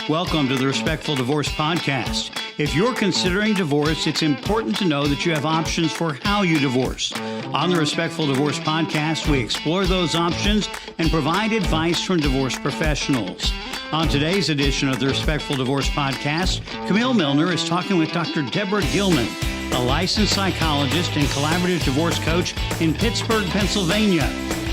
Welcome to the Respectful Divorce Podcast. If you're considering divorce, it's important to know that you have options for how you divorce. On the Respectful Divorce Podcast, we explore those options and provide advice from divorce professionals. On today's edition of the Respectful Divorce Podcast, Camille Milner is talking with Dr. Deborah Gillman, a licensed psychologist and collaborative divorce coach in Pittsburgh, Pennsylvania.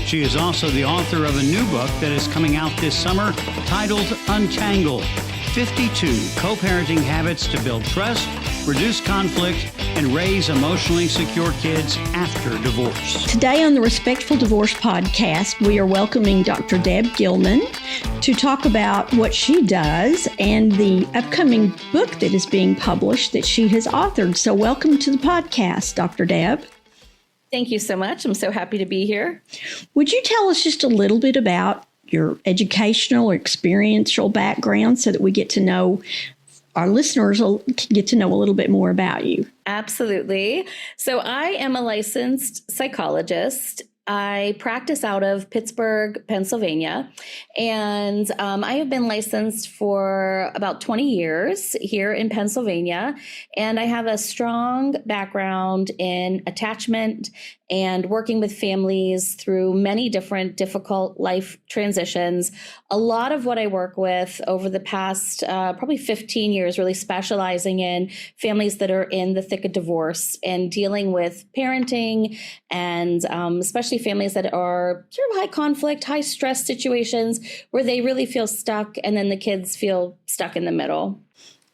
She is also the author of a new book that is coming out this summer titled Untangled, 52 Co-Parenting Habits to Build Trust, Reduce Conflict, and Raise Emotionally Secure Kids After Divorce. Today on the Respectful Divorce Podcast, we are welcoming Dr. Deb Gillman to talk about what she does and the upcoming book that is being published that she has authored. So welcome to the podcast, Dr. Deb. Thank you so much. I'm so happy to be here. Would you tell us just a little bit about your educational or experiential background so that we get to know, our listeners will get to know a little bit more about you? Absolutely. So I am a licensed psychologist. I practice out of Pittsburgh, Pennsylvania, and I have been licensed for about 20 years here in Pennsylvania, and I have a strong background in attachment and working with families through many different difficult life transitions. A lot of what I work with over the past probably 15 years, really specializing in families that are in the thick of divorce and dealing with parenting and especially families that are sort of high conflict, high stress situations where they really feel stuck and then the kids feel stuck in the middle.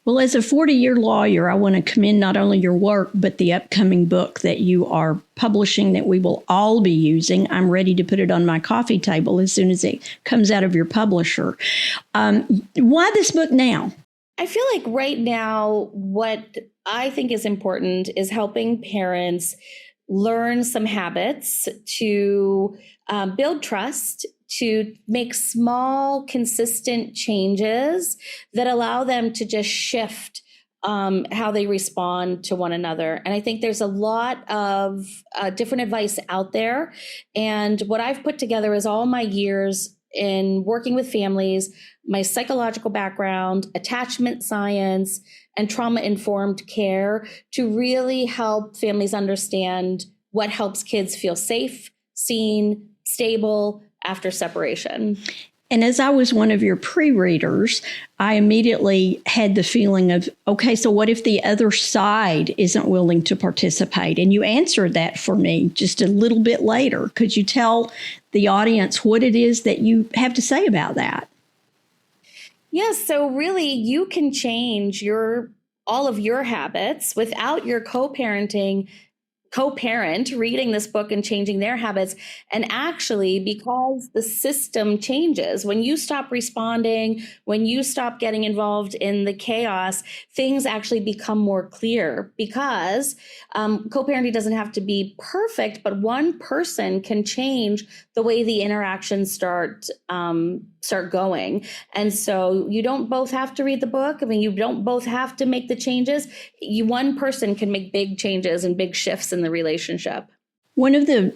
Well, as a 40-year lawyer, I want to commend not only your work, but the upcoming book that you are publishing that we will all be using. I'm ready to put it on my coffee table as soon as it comes out of your publisher. Why this book now? I feel like right now, what I think is important is helping parents learn some habits to build trust, to make small, consistent changes that allow them to just shift how they respond to one another. And I think there's a lot of different advice out there. And what I've put together is all my years in working with families, my psychological background, attachment science, and trauma-informed care to really help families understand what helps kids feel safe, seen, stable after separation. And as I was one of your pre-readers, I immediately had the feeling of, okay, so what if the other side isn't willing to participate? And you answered that for me just a little bit later. Could you tell the audience what it is that you have to say about that? Yes, so really you can change all of your habits without your co-parent reading this book and changing their habits. And actually, because the system changes, when you stop responding, when you stop getting involved in the chaos, things actually become more clear because co-parenting doesn't have to be perfect, but one person can change the way the interactions start going. And so you don't both have to read the book. I mean, you don't both have to make the changes. One person can make big changes and big shifts in the relationship. One of the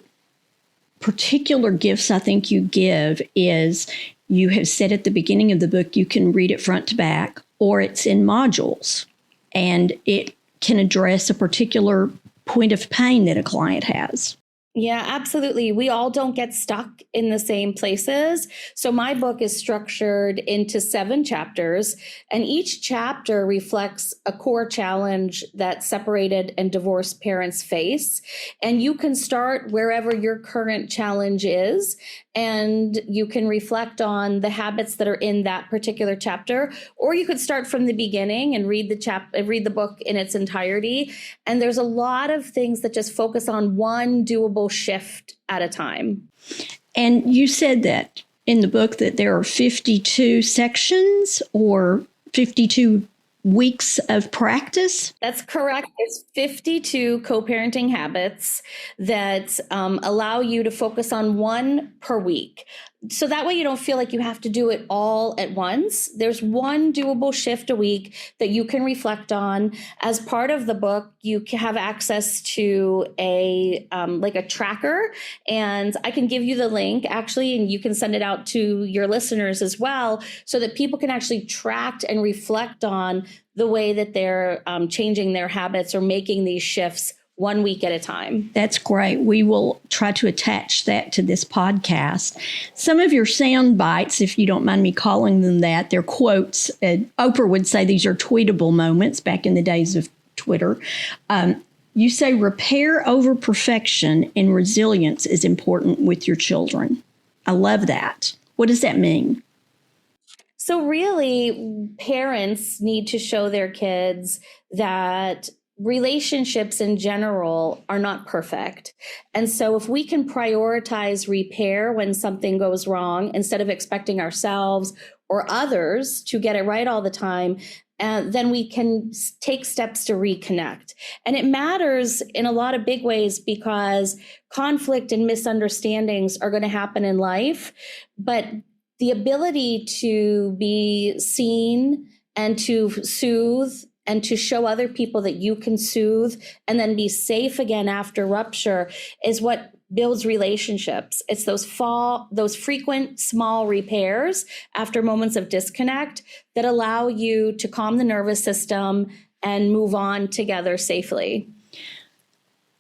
particular gifts I think you give is you have said at the beginning of the book, you can read it front to back, or it's in modules, and it can address a particular point of pain that a client has. Yeah, absolutely. We all don't get stuck in the same places. So my book is structured into 7 chapters, and each chapter reflects a core challenge that separated and divorced parents face. And you can start wherever your current challenge is, and you can reflect on the habits that are in that particular chapter, or you could start from the beginning and read the book in its entirety. And there's a lot of things that just focus on one doable shift at a time. And you said that in the book that there are 52 sections or 52 weeks of practice? That's correct. It's 52 co-parenting habits that allow you to focus on one per week. So that way you don't feel like you have to do it all at once. There's one doable shift a week that you can reflect on. As part of the book, you can have access to a tracker, and I can give you the link actually, and you can send it out to your listeners as well, so that people can actually track and reflect on the way that they're changing their habits or making these shifts 1 week at a time. That's great. We will try to attach that to this podcast. Some of your sound bites, if you don't mind me calling them that, they're quotes. Oprah would say these are tweetable moments back in the days of Twitter. You say repair over perfection and resilience is important with your children. I love that. What does that mean? So really, parents need to show their kids that relationships in general are not perfect. And so if we can prioritize repair when something goes wrong, instead of expecting ourselves or others to get it right all the time, then we can take steps to reconnect. And it matters in a lot of big ways, because conflict and misunderstandings are going to happen in life, but the ability to be seen and to soothe and to show other people that you can soothe and then be safe again after rupture is what builds relationships. It's those frequent small repairs after moments of disconnect that allow you to calm the nervous system and move on together safely.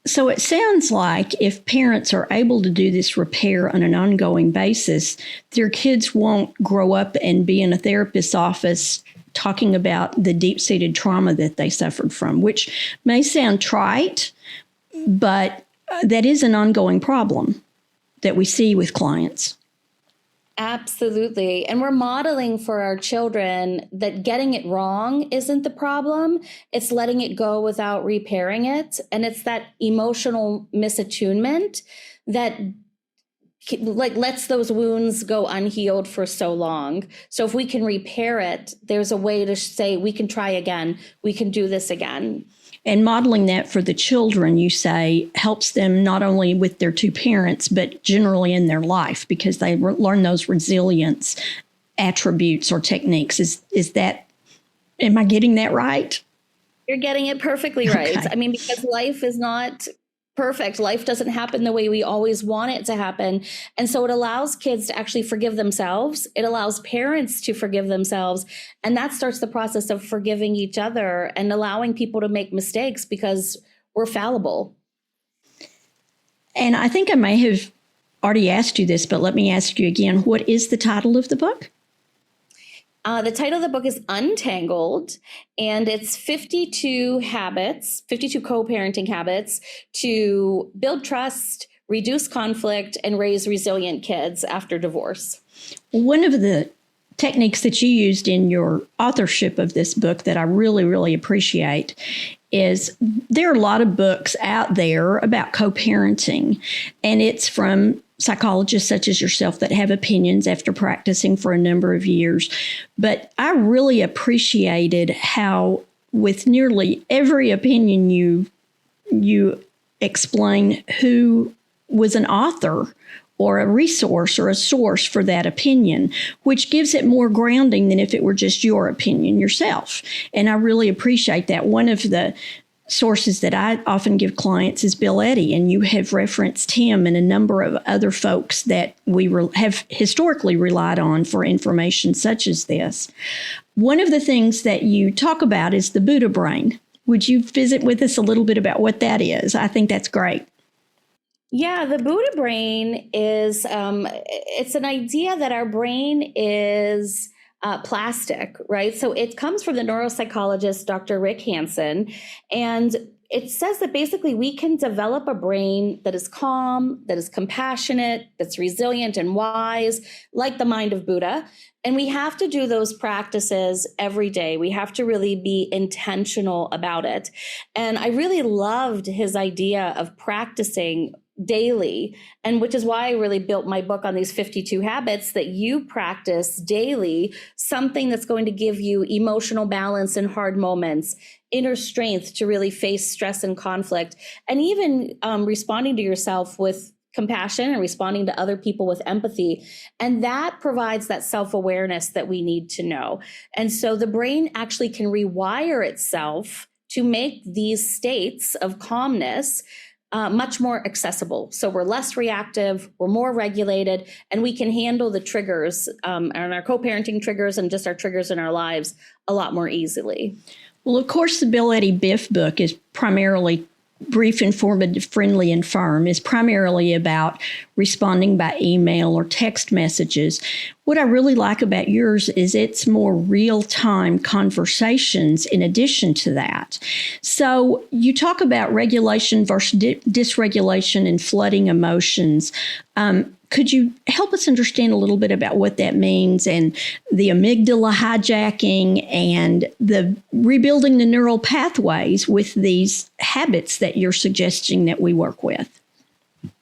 So it sounds like if parents are able to do this repair on an ongoing basis, their kids won't grow up and be in a therapist's office talking about the deep-seated trauma that they suffered from, which may sound trite, but that is an ongoing problem that we see with clients. Absolutely. And we're modeling for our children that getting it wrong isn't the problem. It's letting it go without repairing it. And it's that emotional misattunement that lets those wounds go unhealed for so long. So if we can repair it, there's a way to say we can try again. We can do this again. And modeling that for the children, you say, helps them not only with their two parents, but generally in their life, because they learn those resilience attributes or techniques. Is that, am I getting that right? You're getting it perfectly right. Okay. I mean, because life is not perfect. Life doesn't happen the way we always want it to happen. And so it allows kids to actually forgive themselves. It allows parents to forgive themselves. And that starts the process of forgiving each other and allowing people to make mistakes, because we're fallible. And I think I may have already asked you this, but let me ask you again. What is the title of the book? The title of the book is Untangled, and it's 52 co-parenting habits to build trust, reduce conflict, and raise resilient kids after divorce. One of the techniques that you used in your authorship of this book that I really, really appreciate is there are a lot of books out there about co-parenting, and it's from psychologists such as yourself that have opinions after practicing for a number of years. But I really appreciated how with nearly every opinion you explain who was an author or a resource or a source for that opinion, which gives it more grounding than if it were just your opinion yourself. And I really appreciate that. One of the sources that I often give clients is Bill Eddy, and you have referenced him and a number of other folks that we have historically relied on for information such as this. One of the things that you talk about is the Buddha brain. Would you visit with us a little bit about what that is? I think that's great. Yeah, the Buddha brain is, it's an idea that our brain is plastic, right? So it comes from the neuropsychologist, Dr. Rick Hansen, and it says that basically we can develop a brain that is calm, that is compassionate, that's resilient and wise, like the mind of Buddha. And we have to do those practices every day. We have to really be intentional about it. And I really loved his idea of practicing daily, and which is why I really built my book on these 52 habits, that you practice daily, something that's going to give you emotional balance in hard moments, inner strength to really face stress and conflict, and even responding to yourself with compassion and responding to other people with empathy. And that provides that self-awareness that we need to know. And so the brain actually can rewire itself to make these states of calmness much more accessible. So we're less reactive, we're more regulated, and we can handle the triggers and our co-parenting triggers and just our triggers in our lives a lot more easily. Well, of course, the Bill Eddy Biff book is primarily Brief, Informative, Friendly, and Firm, is primarily about responding by email or text messages. What I really like about yours is it's more real-time conversations in addition to that. So you talk about regulation versus dysregulation and flooding emotions. Could you help us understand a little bit about what that means and the amygdala hijacking and the rebuilding the neural pathways with these habits that you're suggesting that we work with?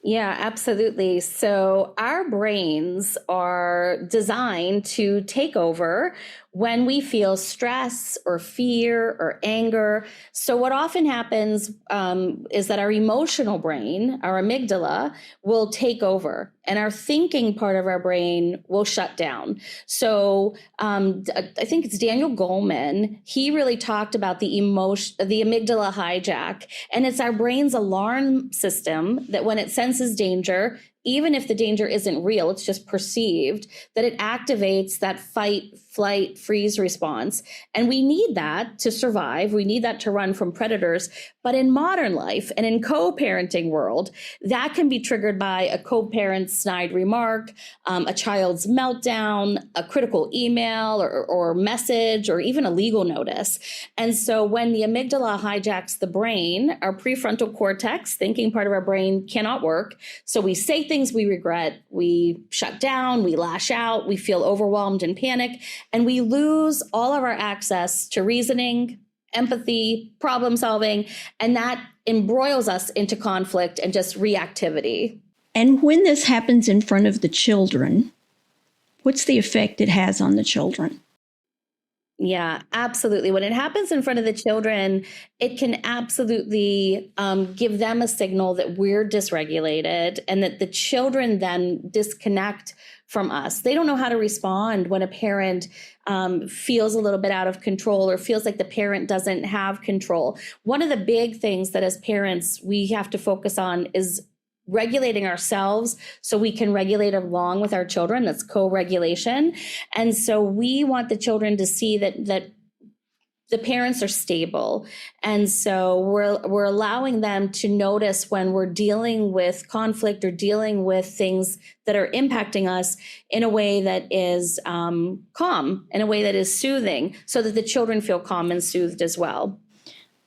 Yeah, absolutely. So our brains are designed to take over when we feel stress or fear or anger. So what often happens is that our emotional brain, our amygdala, will take over and our thinking part of our brain will shut down. So I think it's Daniel Goleman. He really talked about the amygdala hijack, and it's our brain's alarm system that when it senses danger, even if the danger isn't real, it's just perceived, that it activates that fight, flight, freeze response. And we need that to survive. We need that to run from predators. But in modern life and in co-parenting world, that can be triggered by a co-parent's snide remark, a child's meltdown, a critical email or message, or even a legal notice. And so when the amygdala hijacks the brain, our prefrontal cortex, thinking part of our brain, cannot work. So we say things we regret, we shut down, we lash out, we feel overwhelmed and panic, and we lose all of our access to reasoning, empathy, problem solving, and that embroils us into conflict and just reactivity. And when this happens in front of the children, what's the effect it has on the children? Yeah, absolutely. When it happens in front of the children, it can absolutely give them a signal that we're dysregulated and that the children then disconnect from us. They don't know how to respond when a parent feels a little bit out of control or feels like the parent doesn't have control. One of the big things that as parents we have to focus on is regulating ourselves so we can regulate along with our children. That's co-regulation. And so we want the children to see that the parents are stable. And so we're allowing them to notice when we're dealing with conflict or dealing with things that are impacting us in a way that is calm, in a way that is soothing, so that the children feel calm and soothed as well.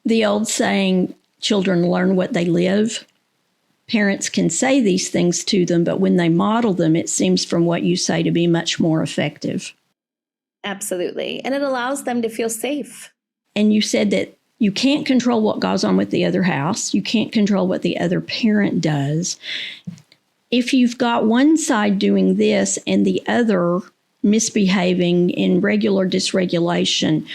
The old saying, children learn what they live. Parents can say these things to them, but when they model them, it seems from what you say to be much more effective. Absolutely. And it allows them to feel safe. And you said that you can't control what goes on with the other house. You can't control what the other parent does. If you've got one side doing this and the other misbehaving in regular dysregulation,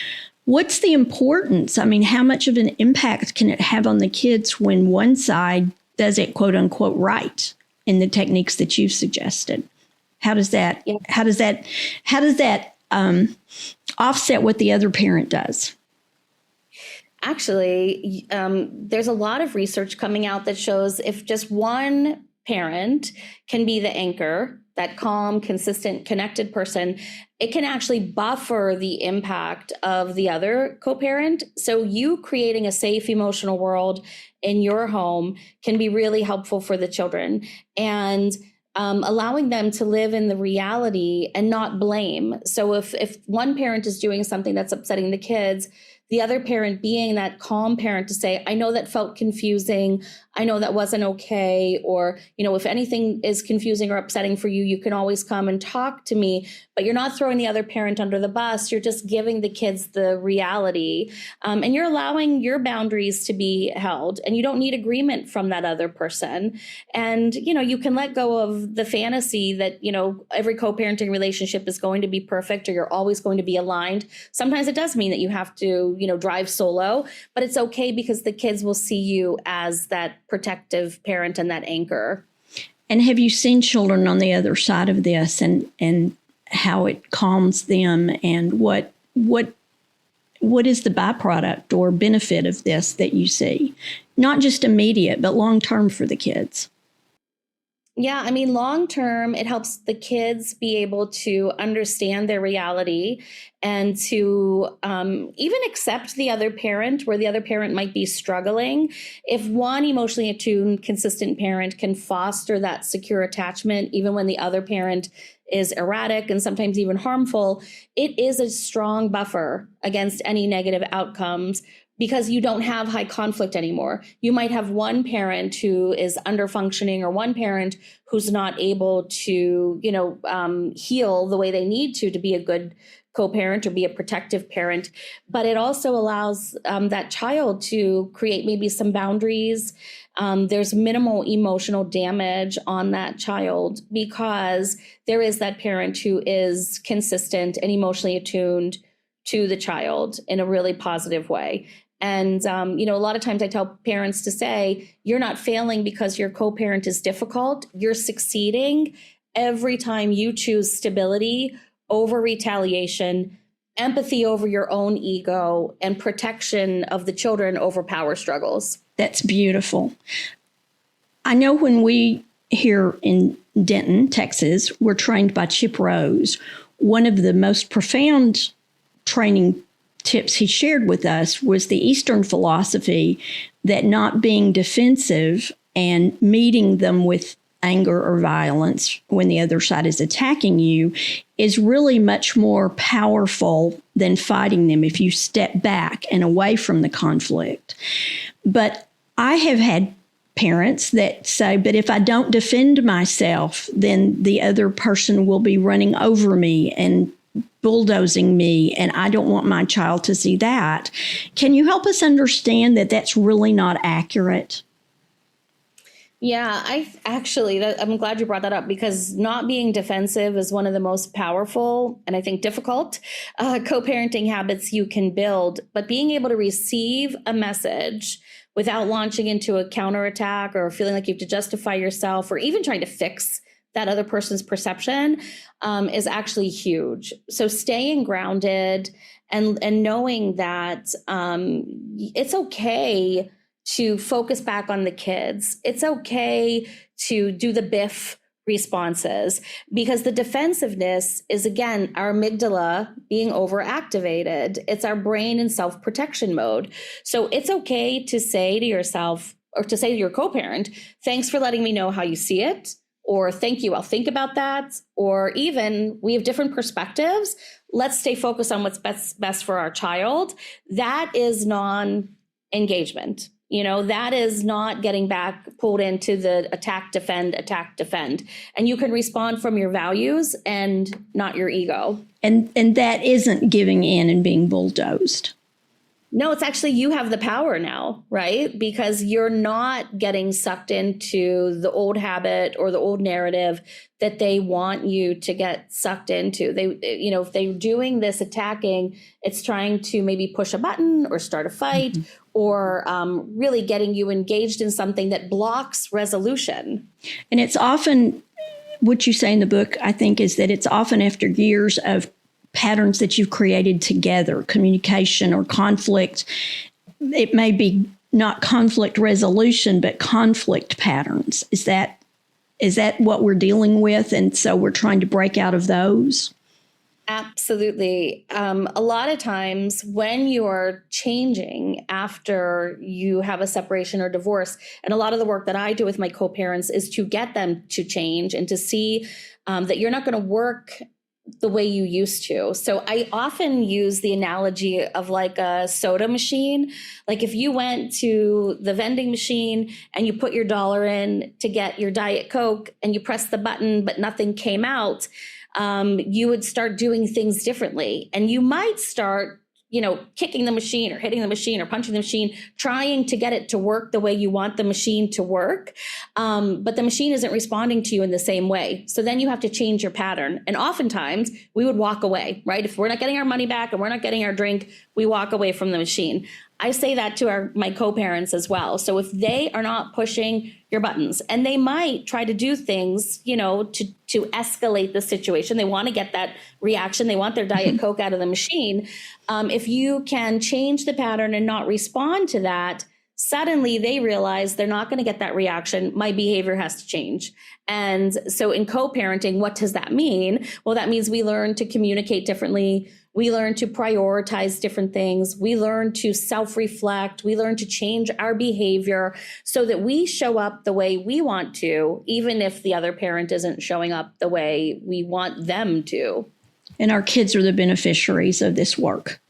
what's the importance? I mean, how much of an impact can it have on the kids when one side does it quote unquote right in the techniques that you've suggested? How does that offset what the other parent does? Actually, there's a lot of research coming out that shows if just one parent can be the anchor, that calm, consistent, connected person, it can actually buffer the impact of the other co-parent. So you creating a safe emotional world in your home can be really helpful for the children, and allowing them to live in the reality and not blame. So if one parent is doing something that's upsetting the kids, the other parent being that calm parent to say, I know that felt confusing. I know that wasn't okay. Or, if anything is confusing or upsetting for you, you can always come and talk to me, but you're not throwing the other parent under the bus. You're just giving the kids the reality. And you're allowing your boundaries to be held, and you don't need agreement from that other person. And, you can let go of the fantasy that, every co-parenting relationship is going to be perfect or you're always going to be aligned. Sometimes it does mean that you have to, drive solo, but it's okay because the kids will see you as that protective parent and that anchor. And have you seen children on the other side of this and how it calms them, and what is the byproduct or benefit of this that you see? Not just immediate, but long term for the kids. Yeah, I mean, long term, it helps the kids be able to understand their reality and to even accept the other parent where the other parent might be struggling. If one emotionally attuned, consistent parent can foster that secure attachment, even when the other parent is erratic and sometimes even harmful, it is a strong buffer against any negative outcomes, because you don't have high conflict anymore. You might have one parent who is under functioning, or one parent who's not able to, heal the way they need to be a good co-parent or be a protective parent. But it also allows that child to create maybe some boundaries. There's minimal emotional damage on that child because there is that parent who is consistent and emotionally attuned to the child in a really positive way. And, a lot of times I tell parents to say, you're not failing because your co-parent is difficult. You're succeeding every time you choose stability over retaliation, empathy over your own ego, and protection of the children over power struggles. That's beautiful. I know when we here in Denton, Texas, were trained by Chip Rose, one of the most profound training tips he shared with us was the Eastern philosophy that not being defensive and meeting them with anger or violence when the other side is attacking you is really much more powerful than fighting them if you step back and away from the conflict. But I have had parents that say, but if I don't defend myself, then the other person will be running over me and bulldozing me, and I don't want my child to see that. Can you help us understand that that's really not accurate? Yeah, I'm glad you brought that up, because not being defensive is one of the most powerful and I think difficult co-parenting habits you can build. But being able to receive a message without launching into a counterattack or feeling like you have to justify yourself or even trying to fix that other person's perception is actually huge. So staying grounded and knowing that it's okay to focus back on the kids. It's okay to do the biff responses, because the defensiveness is, again, our amygdala being overactivated. It's our brain in self-protection mode. So it's okay to say to yourself, or to say to your co-parent, thanks for letting me know how you see it, or thank you, I'll think about that, or even we have different perspectives. Let's stay focused on what's best for our child. That is non-engagement. That is not getting back pulled into the attack, defend. And you can respond from your values and not your ego. And that isn't giving in and being bulldozed. No, it's actually, you have the power now, right? Because you're not getting sucked into the old habit or the old narrative that they want you to get sucked into. If they're doing this attacking, it's trying to maybe push a button or start a fight, or really getting you engaged in something that blocks resolution. And it's often, what you say in the book, I think, is that it's often after years of patterns that you've created together, communication or conflict. It may be not conflict resolution, but conflict patterns. Is that what we're dealing with? And so we're trying to break out of those? Absolutely. A lot of times when you are changing after you have a separation or divorce, and a lot of the work that I do with my co-parents is to get them to change and to see that you're not going to work the way you used to. So I often use the analogy of like a soda machine. Like if you went to the vending machine and you put your $1 in to get your Diet Coke and you press the button, but nothing came out, you would start doing things differently. And you might start, kicking the machine or hitting the machine or punching the machine, trying to get it to work the way you want the machine to work. But the machine isn't responding to you in the same way. So then you have to change your pattern. And oftentimes we would walk away, right? If we're not getting our money back and we're not getting our drink, we walk away from the machine. I say that to my co-parents as well. So if they are not pushing your buttons, and they might try to do things, to escalate the situation. They want to get that reaction. They want their Diet Coke out of the machine. If you can change the pattern and not respond to that, suddenly they realize they're not going to get that reaction. My behavior has to change. And so in co-parenting, what does that mean? Well, that means we learn to communicate differently. We learn to prioritize different things. We learn to self-reflect. We learn to change our behavior so that we show up the way we want to, even if the other parent isn't showing up the way we want them to. And our kids are the beneficiaries of this work.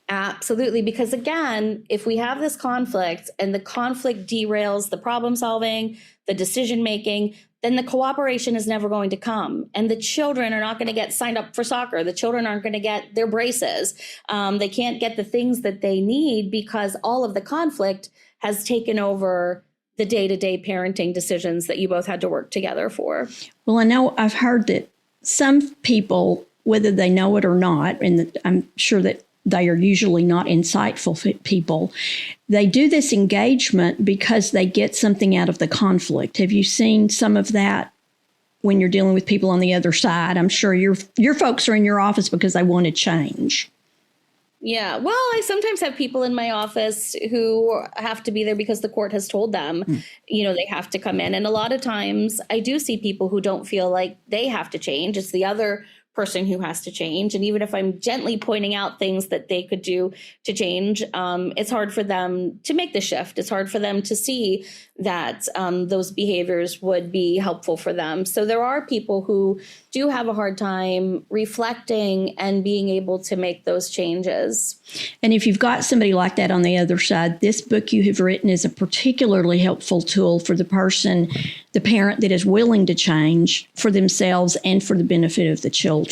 Absolutely. Because again, if we have this conflict and the conflict derails the problem solving, the decision making, then the cooperation is never going to come. And the children are not going to get signed up for soccer. The children aren't going to get their braces. They can't get the things that they need because all of the conflict has taken over the day-to-day parenting decisions that you both had to work together for. Well, I know I've heard that some people, whether they know it or not, and I'm sure that they are usually not insightful people, they do this engagement because they get something out of the conflict. Have you seen some of that when you're dealing with people on the other side? I'm sure your folks are in your office because they want to change. Yeah. Well, I sometimes have people in my office who have to be there because the court has told them, they have to come in. And a lot of times I do see people who don't feel like they have to change. It's the other person who has to change. And even if I'm gently pointing out things that they could do to change, it's hard for them to make the shift. It's hard for them to see that those behaviors would be helpful for them. So there are people who do have a hard time reflecting and being able to make those changes. And if you've got somebody like that on the other side, this book you have written is a particularly helpful tool for the person, the parent that is willing to change for themselves and for the benefit of the children.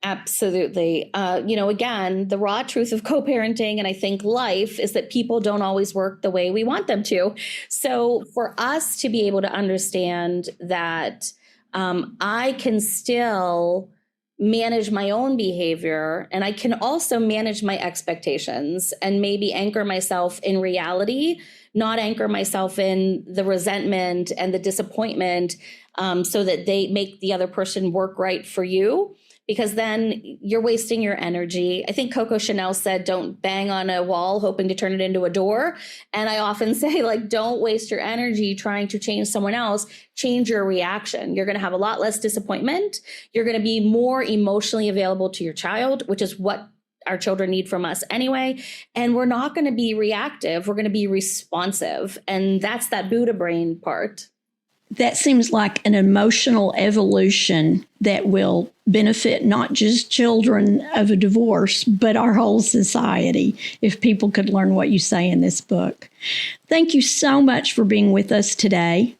Absolutely. Again, the raw truth of co-parenting and I think life is that people don't always work the way we want them to. So for us to be able to understand that I can still manage my own behavior and I can also manage my expectations and maybe anchor myself in reality, not anchor myself in the resentment and the disappointment so that they make the other person work right for you. Because then you're wasting your energy. I think Coco Chanel said, don't bang on a wall hoping to turn it into a door. And I often say, don't waste your energy trying to change someone else. Change your reaction. You're going to have a lot less disappointment. You're going to be more emotionally available to your child, which is what our children need from us anyway. And we're not going to be reactive. We're going to be responsive. And that's that Buddha brain part. That seems like an emotional evolution that will benefit not just children of a divorce, but our whole society, if people could learn what you say in this book. Thank you so much for being with us today.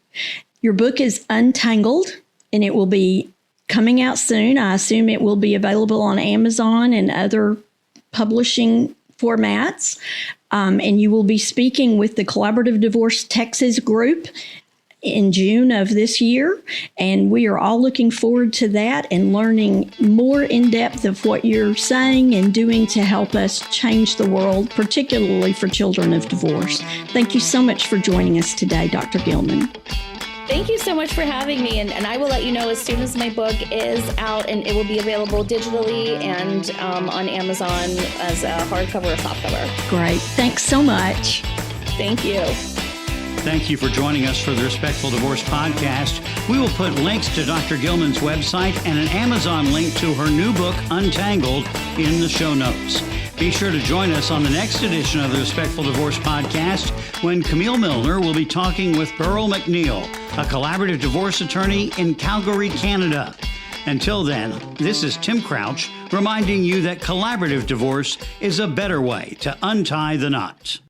Your book is Untangled, and it will be coming out soon. I assume it will be available on Amazon and other publishing formats. And you will be speaking with the Collaborative Divorce Texas group in June of this year, and we are all looking forward to that and learning more in depth of what you're saying and doing to help us change the world, particularly for children of divorce. Thank you so much for joining us today, Dr. Gillman. Thank you so much for having me, and I will let you know as soon as my book is out, and it will be available digitally and on Amazon as a hardcover or softcover. Great. Thanks so much. Thank you. Thank you for joining us for the Respectful Divorce podcast. We will put links to Dr. Gillman's website and an Amazon link to her new book, Untangled, in the show notes. Be sure to join us on the next edition of the Respectful Divorce podcast when Camille Milner will be talking with Beryl McNeil, a collaborative divorce attorney in Calgary, Canada. Until then, this is Tim Crouch reminding you that collaborative divorce is a better way to untie the knot.